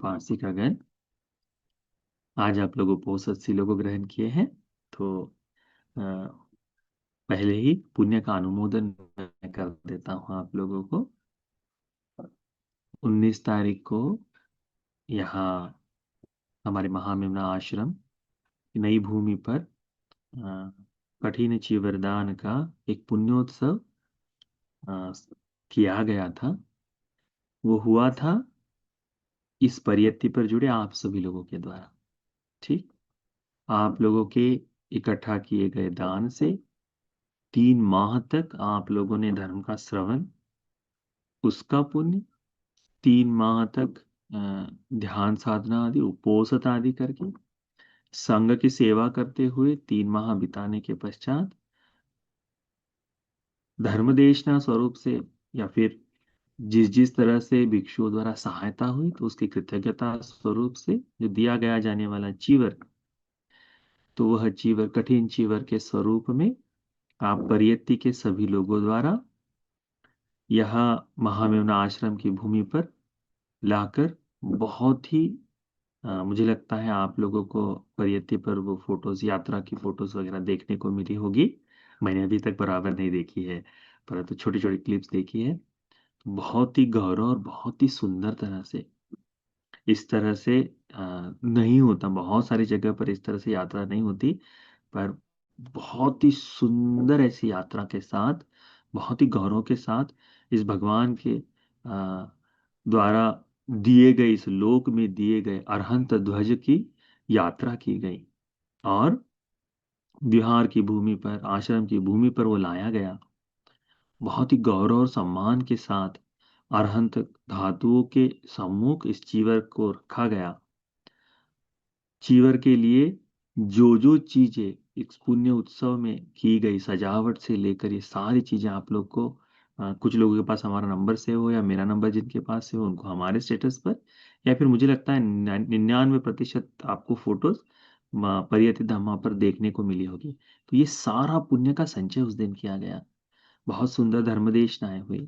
उपासिकागण, आज आप लोग उपोषद लोग ग्रहण किए हैं। तो अ, पहले ही पुण्य का अनुमोदन मैं कर देता हूँ आप लोगों को। 19 तारीख को यहाँ हमारे महामेमना आश्रम नई भूमि पर कठिन चीवरदान का एक पुण्योत्सव किया गया था। वो हुआ था इस परियत्ति पर जुड़े आप सभी लोगों के द्वारा। ठीक, आप लोगों के इकट्ठा किए गए दान से 3 माह तक आप लोगों ने धर्म का श्रवण, उसका पुण्य, 3 माह तक ध्यान साधना आदि उपोषण आदि करके संघ की सेवा करते हुए 3 माह बिताने के पश्चात धर्मदेशना स्वरूप से या फिर जिस जिस तरह से भिक्षुओं द्वारा सहायता हुई तो उसकी कृतज्ञता स्वरूप से जो दिया गया जाने वाला चीवर, तो वह चीवर कठिन चीवर के स्वरूप में आप परियत्ति के सभी लोगों द्वारा यह महामेमना आश्रम की भूमि पर लाकर बहुत ही मुझे लगता है आप लोगों को परियत्ति पर वो फोटोज, यात्रा की फोटोज वगैरह देखने को मिली होगी। मैंने अभी तक बराबर नहीं देखी है, परंतु छोटी छोटी क्लिप्स देखी है। बहुत ही गौरव और बहुत ही सुंदर तरह से, इस तरह से नहीं होता, बहुत सारी जगह पर इस तरह से यात्रा नहीं होती, पर बहुत ही सुंदर ऐसी यात्रा के साथ, बहुत ही गौरव के साथ इस भगवान के द्वारा दिए गए, इस लोक में दिए गए अरहंत ध्वज की यात्रा की गई और बिहार की भूमि पर, आश्रम की भूमि पर वो लाया गया। बहुत ही गौरव और सम्मान के साथ अरहंत धातुओं के सम्मुख इस चीवर को रखा गया। चीवर के लिए जो जो चीजें इस पुण्य उत्सव में की गई, सजावट से लेकर ये सारी चीजें आप लोग को कुछ लोगों के पास हमारा नंबर सेव हो या मेरा नंबर जिनके पास सेव हो उनको हमारे स्टेटस पर, या फिर मुझे लगता है 99% आपको फोटोज परियति धामा पर देखने को मिली होगी। तो ये सारा पुण्य का संचय उस दिन किया गया। बहुत सुंदर धर्मदेशनाएं हुई,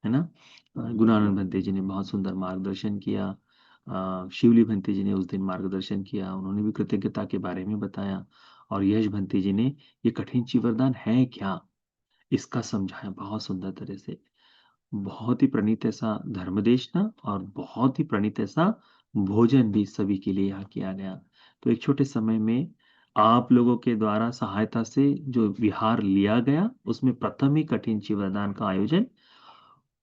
है ना। गुणानंद भंते जी ने बहुत सुंदर मार्गदर्शन किया। शिवली भंते जी ने उस दिन मार्गदर्शन किया, उन्होंने भी कृतज्ञता के बारे में बताया। और यश भंते जी ने ये कठिन चीवरदान है क्या, इसका समझाया बहुत सुंदर तरह से। बहुत ही प्रणीत ऐसा धर्मदेशना और बहुत ही प्रणीत ऐसा भोजन भी सभी के लिए यहाँ किया गया। तो एक छोटे समय में आप लोगों के द्वारा सहायता से जो विहार लिया गया उसमें प्रथम ही कठिन चीवरदान का आयोजन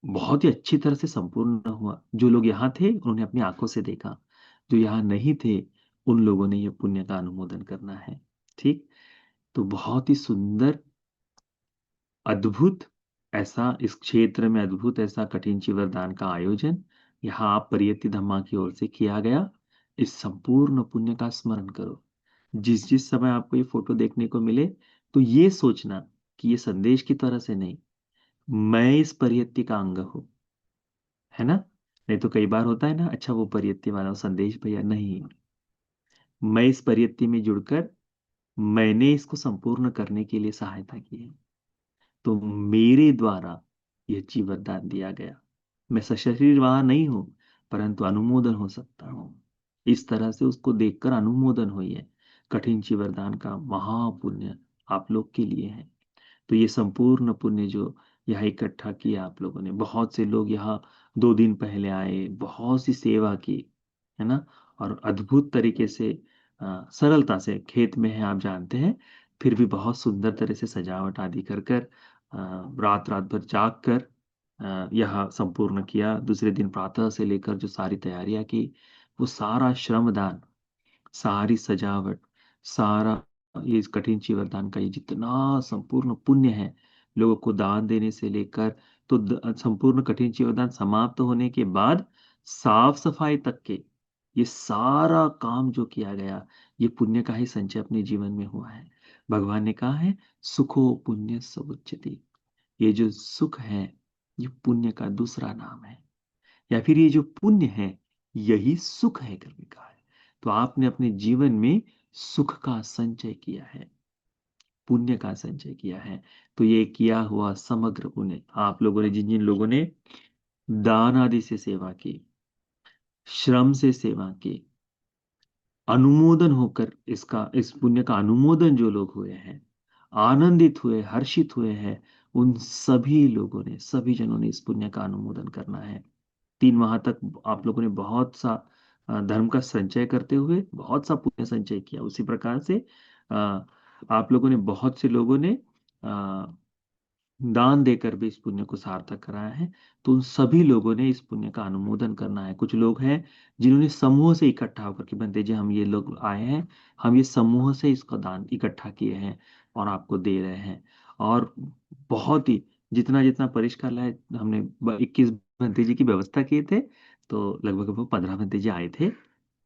बहुत ही अच्छी तरह से संपूर्ण हुआ। जो लोग यहाँ थे उन्होंने अपनी आंखों से देखा, जो यहाँ नहीं थे उन लोगों ने ये पुण्य का अनुमोदन करना है। ठीक, तो बहुत ही सुंदर, अद्भुत ऐसा इस क्षेत्र में अद्भुत ऐसा कठिन चीवरदान का आयोजन यहाँ आप परियति धम्मा की ओर से किया गया। इस संपूर्ण पुण्य का स्मरण करो। जिस जिस समय आपको ये फोटो देखने को मिले तो ये सोचना कि ये संदेश की तरह से नहीं, मैं इस परियत्ति का अंग हूं, है ना। नहीं तो कई बार होता है ना, अच्छा वो परियत्ति वाला वो संदेश भैया, नहीं, मैं इस परियत्ति में जुड़कर मैंने इसको संपूर्ण करने के लिए सहायता की है, तो मेरे द्वारा यह जीवनदान दिया गया। मैं सशरीर वहां नहीं हूं, परंतु अनुमोदन हो सकता हूं। इस तरह से उसको देखकर अनुमोदन हुई है। कठिन चीवरदान का महापुण्य आप लोग के लिए है। तो ये संपूर्ण पुण्य जो यहाँ इकट्ठा किया आप लोगों ने, बहुत से लोग यहाँ 2 दिन पहले आए, बहुत सी सेवा की, है ना। और अद्भुत तरीके से सरलता से, खेत में है आप जानते हैं, फिर भी बहुत सुंदर तरह से सजावट आदि कर कर रात रात भर जाग कर यह संपूर्ण किया। दूसरे दिन प्रातः से लेकर जो सारी तैयारियां की, वो सारा श्रमदान, सारी सजावट, सारा ये इस कठिन चीवरदान का ये जितना संपूर्ण पुण्य है, लोगों को दान देने से लेकर, तो संपूर्ण कठिन चीवरदान समाप्त होने के बाद साफ सफाई तक के ये सारा काम जो किया गया, ये पुण्य का ही संचय अपने जीवन में हुआ है। भगवान ने कहा है सुखो पुण्य समुच्यते, ये जो सुख है ये पुण्य का दूसरा नाम है, या फिर ये जो पुण्य है यही सुख है करके कहा है। तो आपने अपने जीवन में सुख का संचय किया है, पुण्य का संचय किया है। तो ये किया हुआ समग्र पुण्य आप लोगों ने, जिन जिन लोगों ने दान आदि से सेवा की, श्रम से सेवा की, अनुमोदन होकर इस पुण्य का अनुमोदन जो लोग हुए हैं, आनंदित हुए, हर्षित हुए हैं, उन सभी लोगों ने, सभी जनों ने इस पुण्य का अनुमोदन करना है। 3 माह तक आप लोगों ने बहुत सा धर्म का संचय करते हुए बहुत सा पुण्य संचय किया। उसी प्रकार से अ, आप लोगों ने, बहुत से लोगों ने दान देकर भी इस पुण्य को सार्थक कराया है। तो उन सभी लोगों ने इस पुण्य का अनुमोदन करना है। कुछ लोग हैं जिन्होंने समूह से इकट्ठा होकर के, बंदे जी हम ये लोग आए हैं, हम ये समूह से इसका दान इकट्ठा किए हैं और आपको दे रहे हैं। और बहुत ही, जितना जितना परिष्कार लाए, हमने 21 बंदे जी की व्यवस्था किए थे, तो लगभग वो 15 बंदे जी आए थे।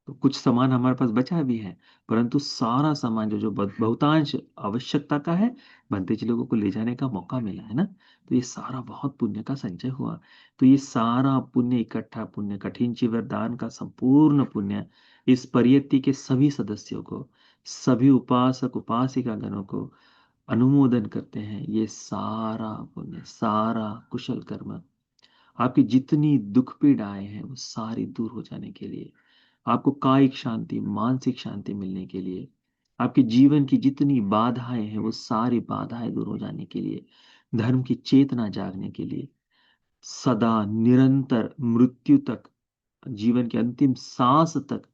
तो कुछ सामान हमारे पास बचा भी है, परंतु सारा सामान जो जो बहुतांश आवश्यकता का है, भंतेज लोगों को ले जाने का मौका मिला है ना। तो ये सारा बहुत पुण्य का संचय हुआ। तो ये सारा पुण्य, इकट्ठा पुण्य, कठिन चिवर दान का संपूर्ण पुण्य इस परियत्ति के सभी सदस्यों को, सभी उपासक उपासिका गणों को अनुमोदन करते हैं। ये सारा पुण्य, सारा कुशल कर्म, आपकी जितनी दुख पीड़ाएं हैं वो सारी दूर हो जाने के लिए, आपको कायिक शांति, मानसिक शांति मिलने के लिए, आपके जीवन की जितनी बाधाएं हैं वो सारी बाधाएं दूर हो जाने के लिए, धर्म की चेतना जागने के लिए, सदा निरंतर मृत्यु तक, जीवन के अंतिम सांस तक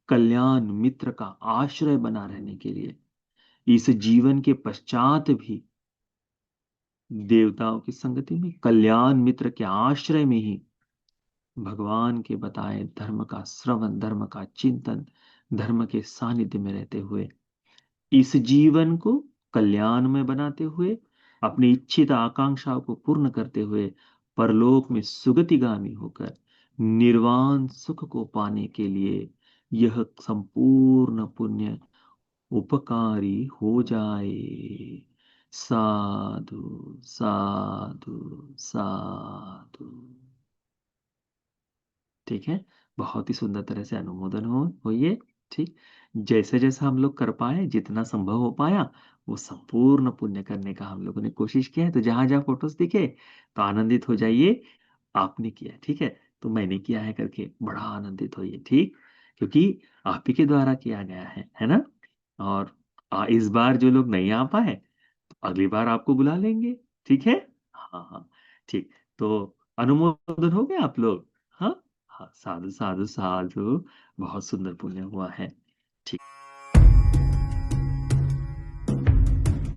कल्याण मित्र का आश्रय बना रहने के लिए, इस जीवन के पश्चात भी देवताओं की संगति में, कल्याण मित्र के आश्रय में ही भगवान के बताए धर्म का श्रवण, धर्म का चिंतन, धर्म के सानिध्य में रहते हुए, इस जीवन को कल्याण में बनाते हुए, अपनी इच्छित आकांक्षाओं को पूर्ण करते हुए, परलोक में सुगतिगामी होकर निर्वाण सुख को पाने के लिए यह संपूर्ण पुण्य उपकारी हो जाए। साधु साधु साधु। ठीक है। बहुत ही सुंदर तरह से अनुमोदन होइए। ठीक। जैसे जैसे हम लोग कर पाए, जितना संभव हो पाया, वो संपूर्ण पुण्य करने का हम लोगों ने कोशिश किया है। तो जहां जहां फोटोज दिखे तो आनंदित हो जाइए, आपने किया है, ठीक है, तो मैंने किया है करके बड़ा आनंदित होइए। ठीक। क्योंकि आप ही के द्वारा किया गया है ना। और इस बार जो लोग नहीं आ पाए, तो अगली बार आपको बुला लेंगे। ठीक है। हाँ हाँ। ठीक। तो अनुमोदन हो गए आप लोग। हाँ हाँ, साधु साधु साधु। बहुत सुंदर पुण्य हुआ है। ठीक।